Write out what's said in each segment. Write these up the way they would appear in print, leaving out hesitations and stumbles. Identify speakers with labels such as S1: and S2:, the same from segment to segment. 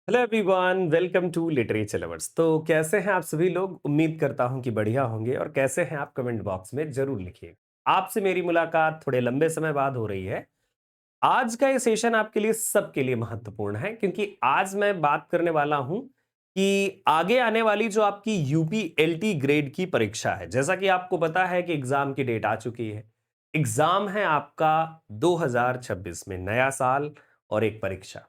S1: Hello everyone, welcome to literature lovers. तो कैसे हैं आप सभी लोग? उम्मीद करता हूं कि बढ़िया होंगे। और कैसे हैं आप, कमेंट बॉक्स में जरूर लिखिए। आपसे मेरी मुलाकात थोड़े लंबे समय बाद हो रही है। आज का ये सेशन आपके लिए, सबके लिए महत्वपूर्ण है, क्योंकि आज मैं बात करने वाला हूं कि आगे आने वाली जो आपकी यूपीएलटी ग्रेड की परीक्षा है। जैसा कि आपको पता है कि एग्जाम की डेट आ चुकी है। एग्जाम है आपका 2026 में, नया साल और एक परीक्षा।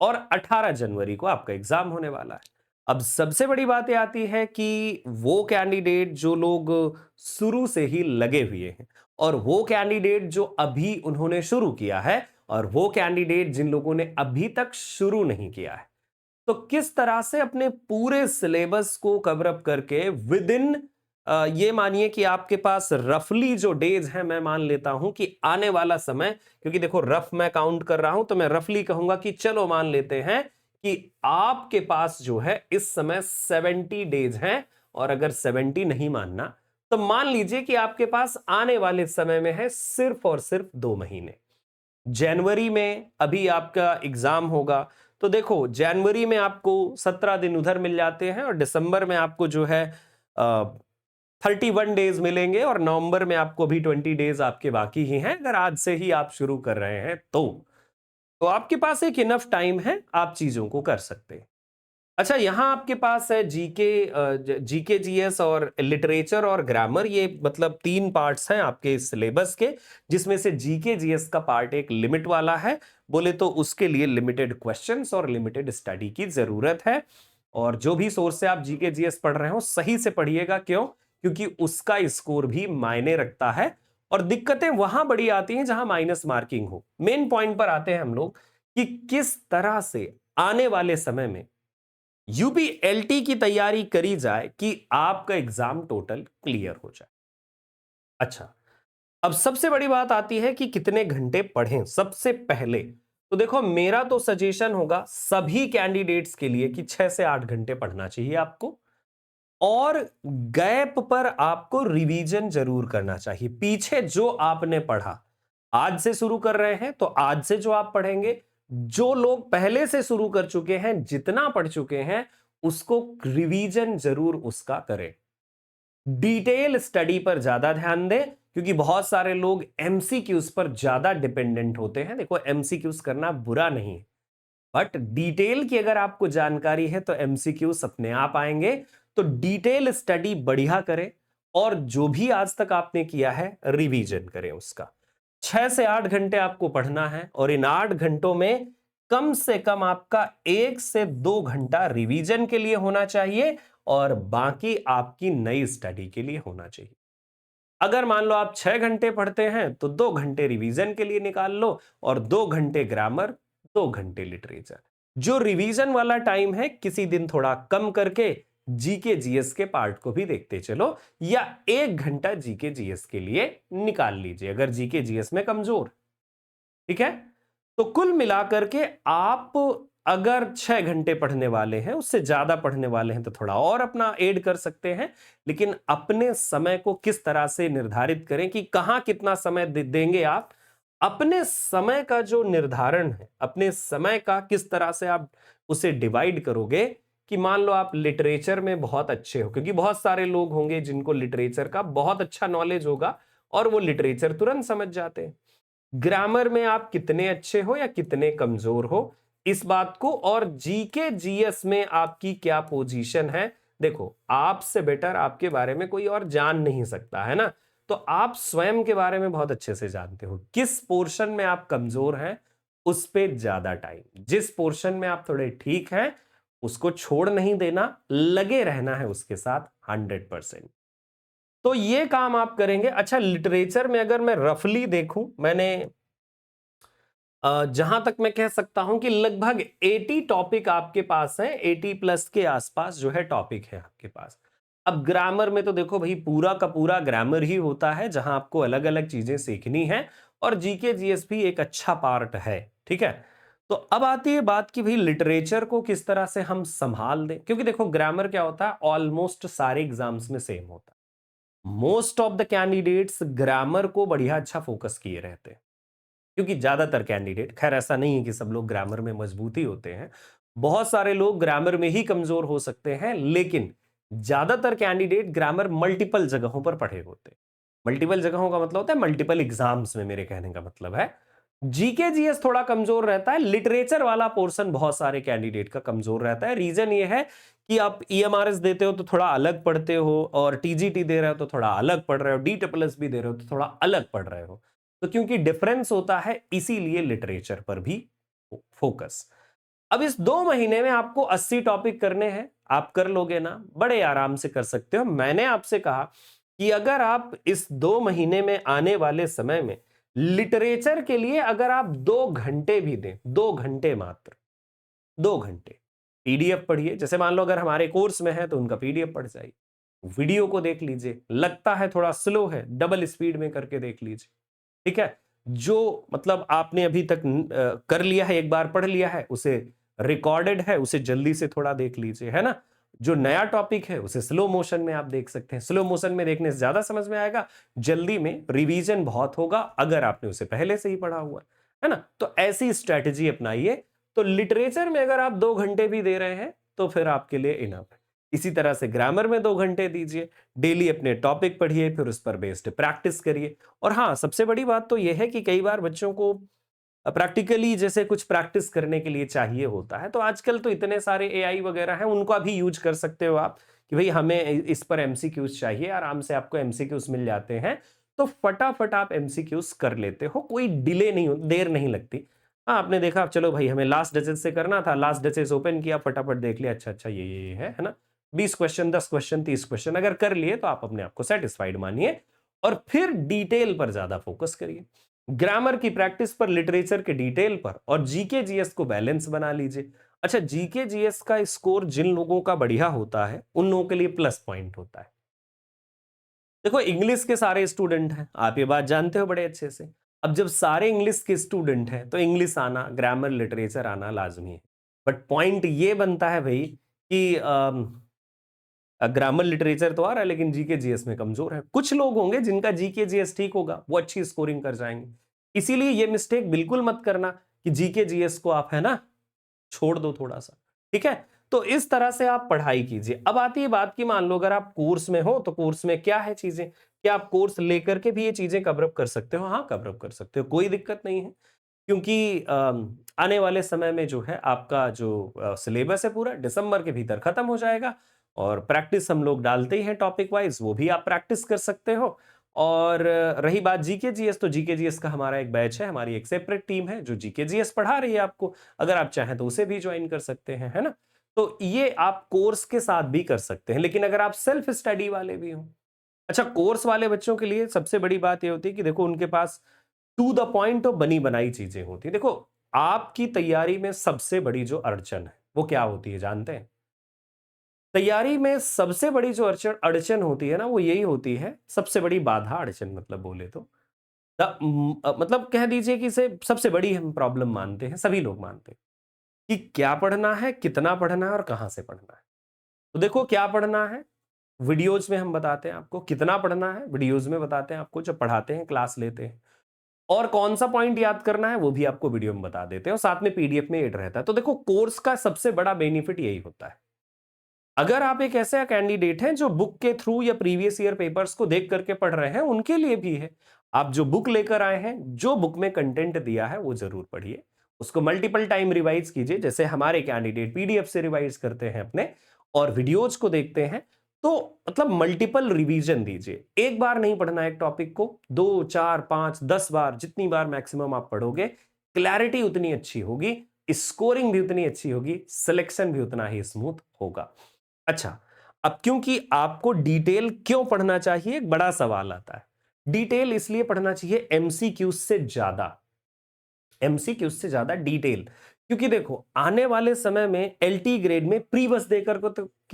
S1: और 18 जनवरी को आपका एग्जाम होने वाला है। अब सबसे बड़ी बात ये आती है कि वो कैंडिडेट जो लोग शुरू से ही लगे हुए हैं, और वो कैंडिडेट जो अभी उन्होंने शुरू किया है, और वो कैंडिडेट जिन लोगों ने अभी तक शुरू नहीं किया है, तो किस तरह से अपने पूरे सिलेबस को कवर अप करके विद इन, ये मानिए कि आपके पास रफली जो डेज है, मैं मान लेता हूं कि आने वाला समय, क्योंकि देखो रफ मैं काउंट कर रहा हूं, तो मैं रफली कहूंगा कि चलो मान लेते हैं कि आपके पास जो है इस समय 70 डेज हैं। और अगर 70 नहीं मानना, तो मान लीजिए कि आपके पास आने वाले समय में है सिर्फ और सिर्फ 2 महीने। जनवरी में अभी आपका एग्जाम होगा, तो देखो जनवरी में आपको 17 दिन उधर मिल जाते हैं, और दिसंबर में आपको जो है 31 डेज मिलेंगे, और नवंबर में आपको भी 20 डेज आपके बाकी ही हैं, अगर आज से ही आप शुरू कर रहे हैं तो आपके पास एक इनफ टाइम है, आप चीजों को कर सकते हैं। अच्छा, यहां आपके पास है जीके, जीके जीएस और लिटरेचर और ग्रामर, ये मतलब 3 पार्ट्स हैं आपके सिलेबस के, जिसमें से जीके जीएस का पार्ट एक लिमिट वाला है। बोले तो उसके लिए लिमिटेड क्वेश्चंस और लिमिटेड स्टडी की जरूरत है। और जो भी सोर्स से आप जीके जीएस पढ़ रहे हो, सही से पढ़िएगा। क्यों? क्योंकि उसका स्कोर भी मायने रखता है। और दिक्कतें वहां बड़ी आती हैं जहां माइनस मार्किंग हो। मेन पॉइंट पर आते हैं हम लोग कि किस तरह से आने वाले समय में यूपीएलटी की तैयारी करी जाए कि आपका एग्जाम टोटल क्लियर हो जाए। अच्छा, अब सबसे बड़ी बात आती है कि कितने घंटे पढ़ें सबसे पहले। तो देखो, मेरा तो सजेशन होगा सभी कैंडिडेट्स के लिए कि 6 से 8 घंटे पढ़ना चाहिए आपको। और गैप पर आपको रिवीजन जरूर करना चाहिए। पीछे जो आपने पढ़ा, आज से शुरू कर रहे हैं तो आज से जो आप पढ़ेंगे, जो लोग पहले से शुरू कर चुके हैं, जितना पढ़ चुके हैं, उसको रिवीजन जरूर उसका करें। डिटेल स्टडी पर ज्यादा ध्यान दें, क्योंकि बहुत सारे लोग एमसीक्यूज पर ज्यादा डिपेंडेंट होते हैं। देखो, एमसीक्यूज करना बुरा नहीं है, बट डिटेल की अगर आपको जानकारी है तो एमसीक्यूज अपने आप आएंगे। तो डिटेल स्टडी बढ़िया करें, और जो भी आज तक आपने किया है रिवीजन करें उसका। 6 से 8 घंटे आपको पढ़ना है, और इन 8 घंटों में कम से कम आपका 1 से 2 घंटा रिवीजन के लिए होना चाहिए, और बाकी आपकी नई स्टडी के लिए होना चाहिए। अगर मान लो आप 6 घंटे पढ़ते हैं, तो 2 घंटे रिवीजन के लिए निकाल लो, और 2 घंटे ग्रामर, 2 घंटे लिटरेचर। जो रिवीजन वाला टाइम है, किसी दिन थोड़ा कम करके जीके जीएस के पार्ट को भी देखते चलो, या 1 घंटा जीके जीएस के लिए निकाल लीजिए अगर जीके जीएस में कमजोर। ठीक है? तो कुल मिलाकर के आप अगर 6 घंटे पढ़ने वाले हैं, उससे ज्यादा पढ़ने वाले हैं, तो थोड़ा और अपना ऐड कर सकते हैं। लेकिन अपने समय को किस तरह से निर्धारित करें कि कहां कितना समय देंगे आप। अपने समय का जो निर्धारण है, अपने समय का किस तरह से आप उसे डिवाइड करोगे, कि मान लो आप लिटरेचर में बहुत अच्छे हो, क्योंकि बहुत सारे लोग होंगे जिनको लिटरेचर का बहुत अच्छा नॉलेज होगा, और वो लिटरेचर तुरंत समझ जाते हैं। ग्रामर में आप कितने अच्छे हो या कितने कमजोर हो, इस बात को, और जीके जीएस में आपकी क्या पोजीशन है। देखो, आपसे बेटर आपके बारे में कोई और जान नहीं सकता, है ना? तो आप स्वयं के बारे में बहुत अच्छे से जानते हो किस पोर्शन में आप कमजोर हैं। उस पे ज्यादा टाइम, जिस पोर्शन में आप थोड़े ठीक हैं, उसको छोड़ नहीं देना, लगे रहना है उसके साथ 100%। तो ये काम आप करेंगे। अच्छा, लिटरेचर में अगर मैं रफली देखूं, मैंने जहां तक मैं कह सकता हूं कि लगभग 80 टॉपिक आपके पास हैं, 80 प्लस के आसपास जो है टॉपिक है आपके पास। अब ग्रामर में तो देखो भाई, पूरा का पूरा ग्रामर ही होता है, जहां आपको अलग अलग चीजें सीखनी है। और जीके जीएस भी एक अच्छा पार्ट है। ठीक है? तो अब आती है बात कि भाई लिटरेचर को किस तरह से हम संभाल दें, क्योंकि देखो ग्रामर क्या होता है, ऑलमोस्ट सारे एग्जाम्स में सेम होता है। Most of the candidates grammar को बढ़िया अच्छा फोकस किए रहते हैं, क्योंकि ज्यादातर कैंडिडेट, खैर ऐसा नहीं है कि सब लोग ग्रामर में मजबूत ही होते हैं, बहुत सारे लोग ग्रामर में ही कमजोर हो सकते हैं, लेकिन ज्यादातर कैंडिडेट ग्रामर मल्टीपल जगहों पर पढ़े होते हैं। मल्टीपल जगहों का मतलब होता है मल्टीपल एग्जाम्स में, मेरे कहने का मतलब है। जीके जीएस थोड़ा कमजोर रहता है, लिटरेचर वाला पोर्शन बहुत सारे कैंडिडेट का कमजोर रहता है। रीजन ये है कि आप ईएमआरएस देते हो तो थोड़ा अलग पढ़ते हो, और टीजीटी दे रहे हो तो थोड़ा अलग पढ़ रहे हो, डीटीपीएस भी दे रहे हो तो थोड़ा अलग पढ़ रहे हो। तो क्योंकि डिफरेंस होता है, इसीलिए लिटरेचर पर भी फोकस। अब इस 2 महीने में आपको 80 टॉपिक करने हैं। आप कर लोगे ना? बड़े आराम से कर सकते हो। मैंने आपसे कहा कि अगर आप इस 2 महीने में, आने वाले समय में, लिटरेचर के लिए अगर आप 2 घंटे भी दें, 2 घंटे मात्र, 2 घंटे पीडीएफ पढ़िए। जैसे मान लो अगर हमारे कोर्स में है तो उनका पीडीएफ पढ़ जाइए, वीडियो को देख लीजिए, लगता है थोड़ा स्लो है, डबल स्पीड में करके देख लीजिए। ठीक है? जो मतलब आपने अभी तक कर लिया है, एक बार पढ़ लिया है, उसे रिकॉर्डेड है, उसे जल्दी से थोड़ा देख लीजिए, है ना? जो नया टॉपिक है उसे स्लो मोशन में आप देख सकते हैं। स्लो मोशन में देखने से ज्यादा समझ में आएगा, जल्दी में रिवीजन बहुत होगा अगर आपने उसे पहले से ही पढ़ा हुआ है ना? तो ऐसी स्ट्रेटेजी अपनाइए। तो लिटरेचर में अगर आप 2 घंटे भी दे रहे हैं तो फिर आपके लिए इनफ है। इसी तरह से ग्रामर में 2 घंटे दीजिए, डेली अपने टॉपिक पढ़िए, फिर उस पर बेस्ड प्रैक्टिस करिए। और हाँ, सबसे बड़ी बात तो यह है कि कई बार बच्चों को प्रैक्टिकली जैसे कुछ प्रैक्टिस करने के लिए चाहिए होता है, तो आजकल तो इतने सारे एआई वगैरह हैं, उनका भी यूज कर सकते हो आप कि भाई हमें इस पर एमसीक्यूज चाहिए, आराम से आपको एमसीक्यूज मिल जाते हैं, तो फटाफट आप एमसीक्यूज कर लेते हो, कोई डिले नहीं, देर नहीं लगती। हाँ, आपने देखा, चलो भाई हमें लास्ट डचेस से करना था, लास्ट डचेस ओपन किया, फटाफट देख लिया, अच्छा अच्छा ये है ना? 20 क्वेश्चन, 10 क्वेश्चन, 30 क्वेश्चन अगर कर लिए तो आप अपने आप को सेटिस्फाइड मानिए, और फिर डिटेल पर ज्यादा फोकस करिए। ग्रामर की प्रैक्टिस पर, लिटरेचर के डिटेल पर, और जीके जीएस को बैलेंस बना लीजिए। अच्छा, जीके जीएस का स्कोर जिन लोगों का बढ़िया होता है उन लोगों के लिए प्लस पॉइंट होता है। देखो, इंग्लिश के सारे स्टूडेंट हैं, आप ये बात जानते हो बड़े अच्छे से। अब जब सारे इंग्लिश के स्टूडेंट हैं तो इंग्लिश आना, ग्रामर, लिटरेचर आना लाजमी है। बट पॉइंट ये बनता है भाई कि ग्रामर लिटरेचर तो आ रहा है लेकिन जीके जीएस में कमजोर है। कुछ लोग होंगे जिनका जीके जीएस ठीक होगा, वो अच्छी स्कोरिंग कर जाएंगे। इसीलिए ये मिस्टेक बिल्कुल मत करना कि जीके जीएस को आप, है ना, छोड़ दो थोड़ा सा। ठीक है? तो इस तरह से आप पढ़ाई कीजिए। अब आती है बात की, मान लो अगर आप कोर्स में हो तो कोर्स में क्या है चीजें, क्या आप कोर्स लेकर के भी ये चीजें कवरअप कर सकते हो? हाँ, कवरअप कर सकते हो, कोई दिक्कत नहीं है। क्योंकि आने वाले समय में जो है आपका जो सिलेबस है पूरा दिसंबर के भीतर खत्म हो जाएगा, और प्रैक्टिस हम लोग डालते ही हैं टॉपिक वाइज, वो भी आप प्रैक्टिस कर सकते हो। और रही बात जीके जीएस, तो जीके जीएस का हमारा एक बैच है, हमारी एक सेपरेट टीम है जो जीके जीएस पढ़ा रही है आपको। अगर आप चाहें तो उसे भी ज्वाइन कर सकते हैं, है ना? तो ये आप कोर्स के साथ भी कर सकते हैं, लेकिन अगर आप सेल्फ स्टडी वाले भी हो। अच्छा, कोर्स वाले बच्चों के लिए सबसे बड़ी बात ये होती है कि देखो, उनके पास टू द पॉइंट और बनी बनाई चीजें होती है। देखो, आपकी तैयारी में सबसे बड़ी जो अड़चन है वो क्या होती है जानते हैं? तैयारी में सबसे बड़ी जो अड़चन अड़चन होती है ना, वो यही होती है, सबसे बड़ी बाधा, अड़चन मतलब बोले तो मतलब कह दीजिए कि इसे सबसे बड़ी हम प्रॉब्लम मानते हैं, सभी लोग मानते हैं कि क्या पढ़ना है, कितना पढ़ना है और कहां से पढ़ना है। तो देखो, क्या पढ़ना है वीडियोज में हम बताते हैं आपको, कितना पढ़ना है वीडियोज में बताते हैं आपको जब पढ़ाते हैं, क्लास लेते हैं, और कौन सा पॉइंट याद करना है वो भी आपको वीडियो में बता देते हैं, और साथ में पीडीएफ में ऐड रहता है। तो देखो, कोर्स का सबसे बड़ा बेनिफिट यही होता है। अगर आप एक ऐसा कैंडिडेट हैं जो बुक के थ्रू या प्रीवियस ईयर पेपर्स को देख करके पढ़ रहे हैं, उनके लिए भी है। आप जो बुक लेकर आए हैं, जो बुक में कंटेंट दिया है वो जरूर पढ़िए, उसको मल्टीपल टाइम रिवाइज कीजिए, जैसे हमारे कैंडिडेट पीडीएफ से रिवाइज करते हैं अपने, और वीडियोज को देखते हैं। तो मतलब मल्टीपल रिवीजन दीजिए, एक बार नहीं पढ़ना है एक टॉपिक को, 2, 4, 5, 10 बार, जितनी बार मैक्सिमम आप पढ़ोगे, क्लैरिटी उतनी अच्छी होगी, स्कोरिंग भी उतनी अच्छी होगी, सिलेक्शन भी उतना ही स्मूथ होगा। अच्छा, अब क्योंकि आपको डिटेल क्यों पढ़ना चाहिए, एक बड़ा सवाल आता है। डिटेल इसलिए पढ़ना चाहिए एमसीक्यू से ज्यादा, एमसीक्यू से ज्यादा डिटेल, क्योंकि देखो, आने वाले समय में एलटी ग्रेड में प्री बस देकर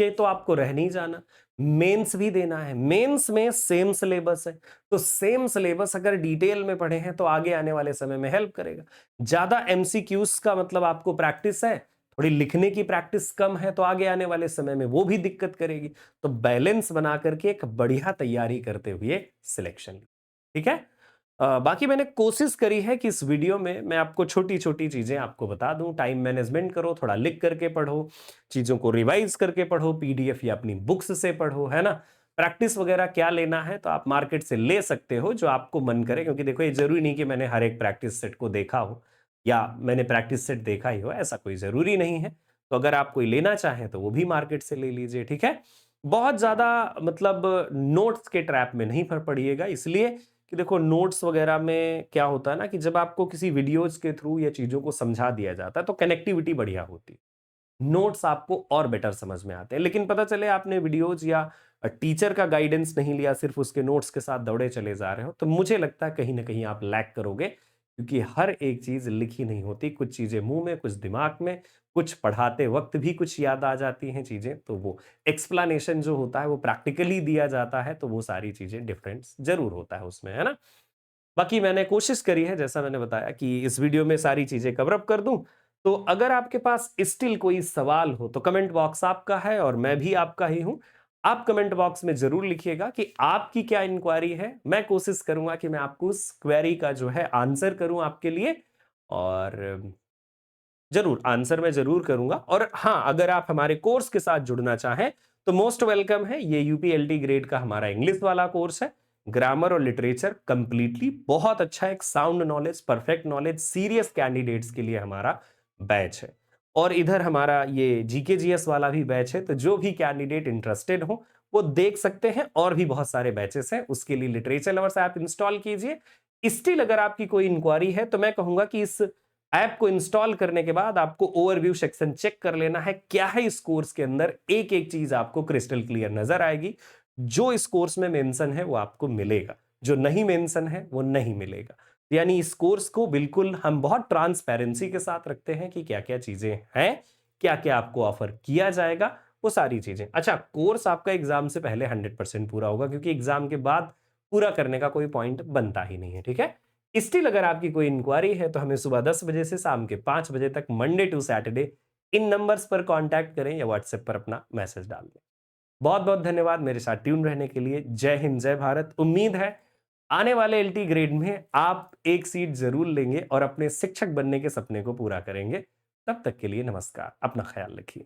S1: तो आपको रह नहीं जाना, मेंस भी देना है। मेंस में सेम सिलेबस है, तो सेम सिलेबस अगर डिटेल में पढ़े हैं तो आगे आने वाले समय में हेल्प करेगा। ज्यादा एमसीक्यूज का मतलब आपको प्रैक्टिस है, थोड़ी लिखने की प्रैक्टिस कम है, तो आगे आने वाले समय में वो भी दिक्कत करेगी। तो बैलेंस बना करके एक बढ़िया तैयारी करते हुए सिलेक्शन, ठीक है? बाकी मैंने कोशिश करी है कि इस वीडियो में मैं आपको छोटी-छोटी चीज़ें आपको बता दूँ, टाइम मैनेजमेंट करो, थोड़ा लिख करके पढ़ो, चीज़ों को रिवाइज़ करके पढ़ो, पीडीएफ या अपनी बुक्स से पढ़ो, है ना? प्रैक्टिस वगैरह क्या लेना है तो आप मार्केट से ले सकते हो, जो आपको मन करे, क्योंकि देखो ये ज़रूरी नहीं कि मैंने हर एक प्रैक्टिस सेट को देखा हो या मैंने प्रैक्टिस सेट देखा ही हो, ऐसा कोई ज़रूरी नहीं है। तो अगर आप कोई लेना चाहें तो वो भी मार्केट से ले लीजिए, ठीक है? बहुत ज़्यादा मतलब नोट्स के ट्रैप में नहीं पड़िएगा, इसलिए कि देखो नोट्स वगैरह में क्या होता है ना कि जब आपको किसी वीडियोज़ के थ्रू या चीज़ों को समझा दिया जाता है तो कनेक्टिविटी बढ़िया होती है। नोट्स आपको और बेटर समझ में आते हैं। लेकिन पता चले आपने वीडियोज़ या टीचर का गाइडेंस नहीं लिया, सिर्फ़ उसके नोट्स के साथ दौड़े चले जा रहे हो, तो मुझे लगता है कहीं न कहीं आप लैग करोगे, क्योंकि हर एक चीज़ लिखी नहीं होती। कुछ चीज़ें मुँह में, कुछ दिमाग में, कुछ पढ़ाते वक़्त भी कुछ याद आ जाती हैं चीज़ें, तो वो एक्सप्लेनेशन जो होता है वो प्रैक्टिकली दिया जाता है, तो वो सारी चीज़ें डिफरेंस ज़रूर होता है उसमें, है ना? बाकी मैंने कोशिश करी है, जैसा मैंने बताया, कि इस वीडियो में सारी चीज़ें कवर अप कर दूँ। तो अगर आपके पास स्टिल कोई सवाल हो तो कमेंट बॉक्स आपका है और मैं भी आपका ही हूँ। आप कमेंट बॉक्स में ज़रूर लिखिएगा कि आपकी क्या इंक्वायरी है। मैं कोशिश करूँगा कि मैं आपको उस क्वेरी का जो है आंसर करूँ आपके लिए, और ज़रूर, आंसर मैं ज़रूर करूँगा। और हाँ, अगर आप हमारे कोर्स के साथ जुड़ना चाहें, तो मोस्ट वेलकम है। ये यूपीएलटी ग्रेड का हमारा इंग्लिश वाला कोर्स है। ग्रामर और लिटरेचर कंप्लीटली बहुत अच्छा, एक sound knowledge, perfect knowledge, serious candidates के लिए हमारा बैच है। और इधर हमारा ये जीके जीएस वाला भी बैच है, तो जो भी कैंडिडेट इंटरेस्टेड हो, वो देख सकते हैं। और भी बहुत सारे बैचेस हैं, उसके लिए लिटरेचर लवर्स ऐप इंस्टॉल कीजिए। स्टिल अगर आपकी कोई इंक्वायरी है, तो मैं कहूँगा कि इस ऐप को इंस्टॉल करने के बाद आपको ओवरव्यू सेक्शन चेक कर लेना है। क्या है इस कोर्स के अंदर, एक एक चीज आपको क्रिस्टल क्लियर नजर आएगी। जो इस कोर्स में मेंशन है वो आपको मिलेगा, जो नहीं मेंशन है वो नहीं मिलेगा। यानी इस कोर्स को बिल्कुल हम बहुत ट्रांसपेरेंसी के साथ रखते हैं कि क्या क्या चीजें हैं, क्या क्या आपको ऑफर किया जाएगा, वो सारी चीजें। अच्छा, कोर्स आपका एग्जाम से पहले 100% पूरा होगा, क्योंकि एग्जाम के बाद पूरा करने का कोई पॉइंट बनता ही नहीं है, ठीक है? स्टिल अगर आपकी कोई इंक्वायरी है तो हमें सुबह 10 बजे से शाम के 5 बजे तक, मंडे टू सैटरडे, इन नंबर्स पर कांटेक्ट करें या व्हाट्सएप पर अपना मैसेज डाल दें। बहुत बहुत धन्यवाद मेरे साथ ट्यून रहने के लिए। जय हिंद, जय भारत। उम्मीद है आने वाले एलटी ग्रेड में आप एक सीट जरूर लेंगे और अपने शिक्षक बनने के सपने को पूरा करेंगे। तब तक के लिए नमस्कार, अपना ख्याल रखिए।